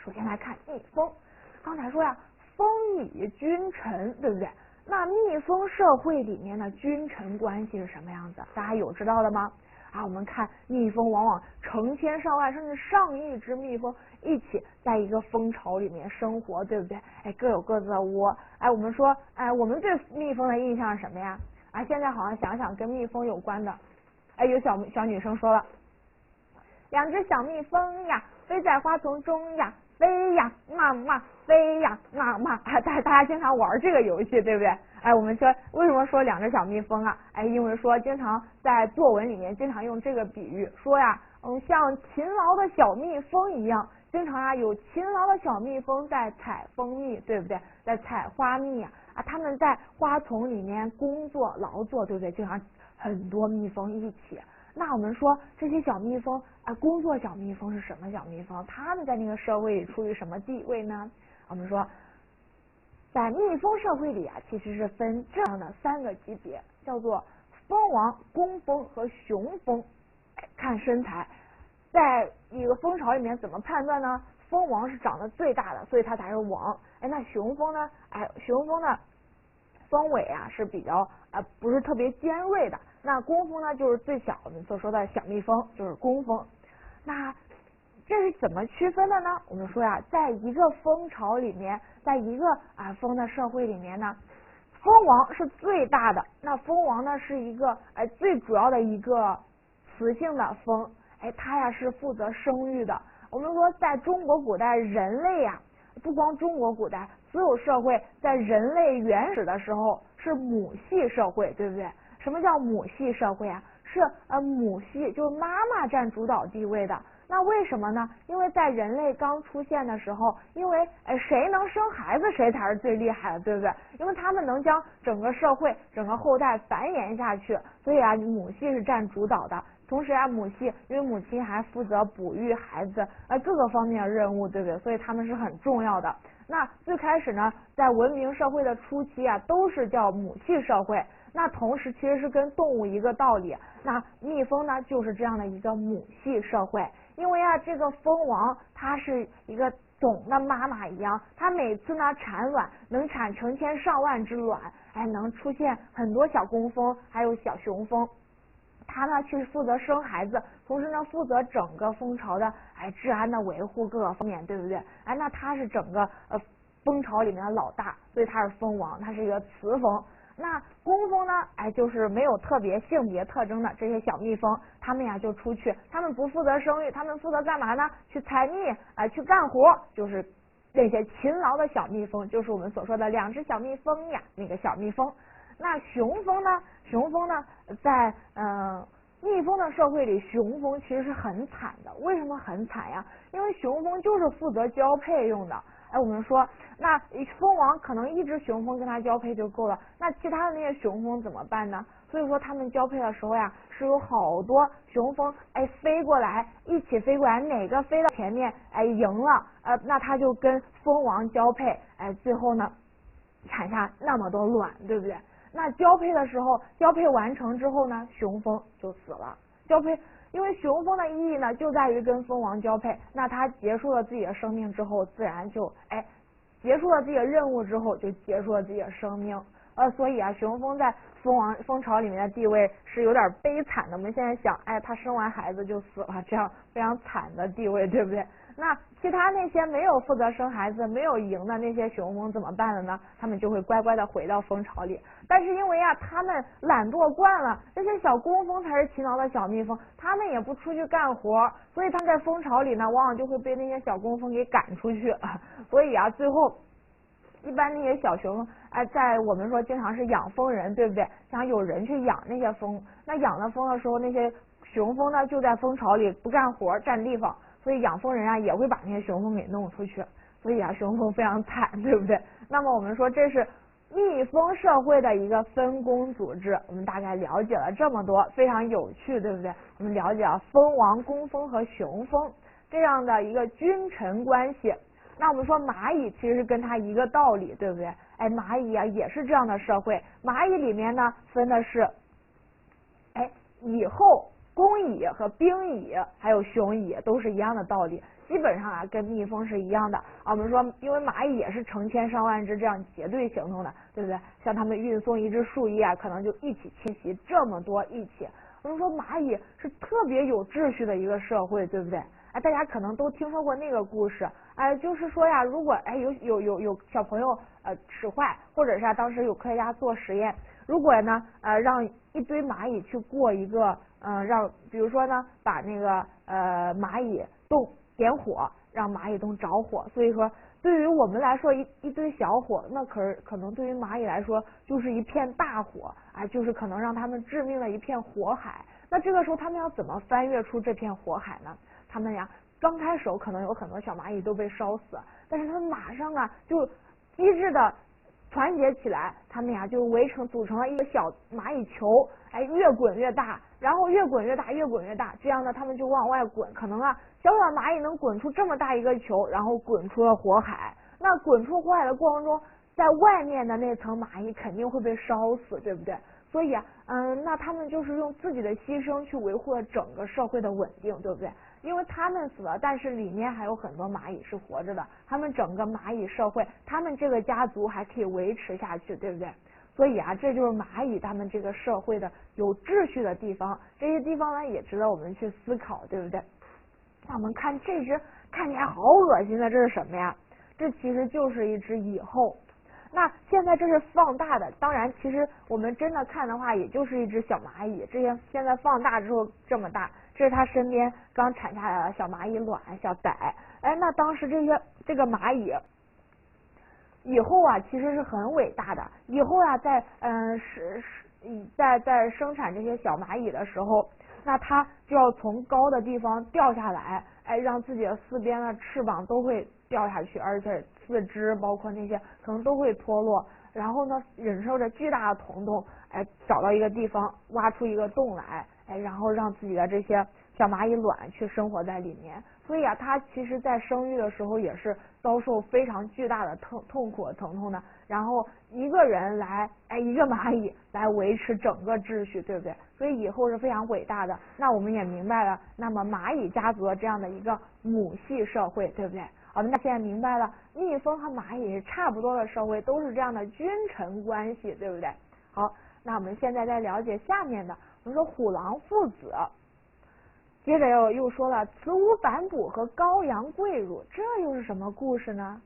首先来看蜜蜂，刚才说呀，蜂蚁君臣，对不对？那蜜蜂社会里面的君臣关系是什么样子？大家有知道的吗？我们看蜜蜂往往成千上万甚至上亿只蜜蜂一起在一个蜂巢里面生活，对不对？各有各自的窝。我们说，我们对蜜蜂的印象是什么呀？现在好像想想跟蜜蜂有关的，有小女生说了，两只小蜜蜂呀，飞在花丛中呀，飞呀嘛嘛，飞呀嘛嘛。大家经常玩这个游戏，对不对？我们说为什么说两只小蜜蜂啊？因为说经常在作文里面经常用这个比喻，说呀，像勤劳的小蜜蜂一样，经常有勤劳的小蜜蜂在采蜂蜜，对不对？在采花蜜他们在花丛里面工作劳作，对不对？经常很多蜜蜂一起。那我们说这些小蜜蜂工作小蜜蜂是什么小蜜蜂？它们在那个社会里处于什么地位呢？我们说，在蜜蜂社会里其实是分这样的3个级别，叫做蜂王、工蜂和雄蜂。看身材，在一个蜂巢里面怎么判断呢？蜂王是长得最大的，所以它才是王。那雄蜂呢？雄蜂的蜂尾是比较不是特别尖锐的。那工蜂呢，就是最小，我们所说的小蜜蜂就是工蜂。那这是怎么区分的呢？我们说在一个蜂巢里面，在一个蜂的社会里面呢，蜂王是最大的。那蜂王呢是一个最主要的一个雌性的蜂，它是负责生育的。我们说在中国古代，人类不光中国古代，所有社会在人类原始的时候是母系社会，对不对？什么叫母系社会是母系就是妈妈占主导地位的。那为什么呢？因为在人类刚出现的时候，因为谁能生孩子谁才是最厉害的，对不对？因为他们能将整个社会整个后代繁衍下去，所以母系是占主导的。同时母系因为母亲还负责哺育孩子各个方面的任务，对不对？所以他们是很重要的。那最开始呢，在文明社会的初期都是叫母系社会。那同时其实是跟动物一个道理。那蜜蜂呢就是这样的一个母系社会，因为这个蜂王它是一个总的妈妈一样，它每次呢产卵能产成千上万只卵，能出现很多小工蜂还有小雄蜂。它呢去负责生孩子，同时呢负责整个蜂巢的治安的维护各个方面，对不对？那它是整个蜂巢里面的老大，所以它是蜂王，它是一个雌蜂。那工蜂呢就是没有特别性别特征的这些小蜜蜂，它们就出去，它们不负责生育，它们负责干嘛呢？去采蜜去干活，就是那些勤劳的小蜜蜂，就是我们所说的两只小蜜蜂那个小蜜蜂。那雄蜂呢？雄蜂呢在蜜蜂的社会里，雄蜂其实是很惨的。为什么很惨呀？因为雄蜂就是负责交配用的。我们说那蜂王可能一只雄蜂跟它交配就够了，那其他的那些雄蜂怎么办呢？所以说他们交配的时候是有好多雄蜂飞过来，一起飞过来，哪个飞到前面赢了那他就跟蜂王交配最后呢产下那么多卵，对不对？那交配的时候，交配完成之后呢，雄蜂就死了。交配，因为雄蜂的意义呢，就在于跟蜂王交配。那它结束了自己的生命之后，自然就结束了自己的任务之后，就结束了自己的生命。所以雄蜂在蜂巢里面的地位是有点悲惨的。我们现在想，它生完孩子就死了，这样非常惨的地位，对不对？那其他那些没有负责生孩子、没有赢的那些雄蜂怎么办了呢？他们就会乖乖的回到蜂巢里。但是因为他们懒惰惯了，这些小工蜂才是勤劳的小蜜蜂，他们也不出去干活，所以他们在蜂巢里呢，往往就会被那些小工蜂给赶出去。所以最后一般那些小雄蜂在我们说经常是养蜂人，对不对？想有人去养那些蜂，那养了蜂的时候，那些雄蜂呢就在蜂巢里不干活占地方，所以养蜂人也会把那些雄蜂给弄出去，所以雄蜂非常惨，对不对？那么我们说这是蜜蜂社会的一个分工组织，我们大概了解了这么多，非常有趣，对不对？我们了解了蜂王、工蜂和雄蜂这样的一个君臣关系。那我们说蚂蚁其实是跟它一个道理，对不对？蚂蚁也是这样的社会。蚂蚁里面呢分的是蚁后、工蚁和兵蚁还有雄蚁，都是一样的道理。基本上跟蜜蜂是一样的啊。我们说，因为蚂蚁也是成千上万只这样结队行动的，对不对？像他们运送一只树叶可能就一起迁徙这么多一起。我们说蚂蚁是特别有秩序的一个社会，对不对？大家可能都听说过那个故事，就是说呀，如果有小朋友使坏，或者是当时有科学家做实验，如果呢让一堆蚂蚁去过一个比如说呢把那个蚂蚁洞点火，让蚂蚁洞着火，所以说对于我们来说一堆小火，那可能对于蚂蚁来说就是一片大火就是可能让他们致命的一片火海。那这个时候他们要怎么翻越出这片火海呢？他们呀刚开始可能有很多小蚂蚁都被烧死，但是他们马上就机智的团结起来，他们呀就组成了一个小蚂蚁球，越滚越大，然后越滚越大，越滚越大，这样呢他们就往外滚，可能小小的蚂蚁能滚出这么大一个球，然后滚出了火海。那滚出火海的过程中，在外面的那层蚂蚁肯定会被烧死，对不对？所以那他们就是用自己的牺牲去维护了整个社会的稳定，对不对？因为他们死了，但是里面还有很多蚂蚁是活着的，他们整个蚂蚁社会，他们这个家族还可以维持下去，对不对？所以这就是蚂蚁他们这个社会的有秩序的地方，这些地方呢也值得我们去思考，对不对？那我们看这只看起来好恶心的，这是什么呀？这其实就是一只蚁后。那现在这是放大的，当然其实我们真的看的话，也就是一只小蚂蚁，这些现在放大之后这么大，这是它身边刚产下来的小蚂蚁卵、小崽。那当时这个蚂蚁以后其实是很伟大的，以后在生产这些小蚂蚁的时候，那它就要从高的地方掉下来，让自己的四边的翅膀都会掉下去，而且四肢包括那些可能都会脱落，然后呢忍受着巨大的疼痛，找到一个地方挖出一个洞来，然后让自己的这些小蚂蚁卵去生活在里面。所以它其实在生育的时候也是遭受非常巨大的痛苦和疼痛的，然后一个人一个蚂蚁来维持整个秩序，对不对？所以以后是非常伟大的。那我们也明白了，那么蚂蚁家族这样的一个母系社会，对不对？好的，那现在明白了，蜜蜂和蚂蚁是差不多的社会，都是这样的君臣关系，对不对？好，那我们现在再了解下面的，我们说虎狼父子。接着又说了慈无反哺和羔羊跪乳，这又是什么故事呢？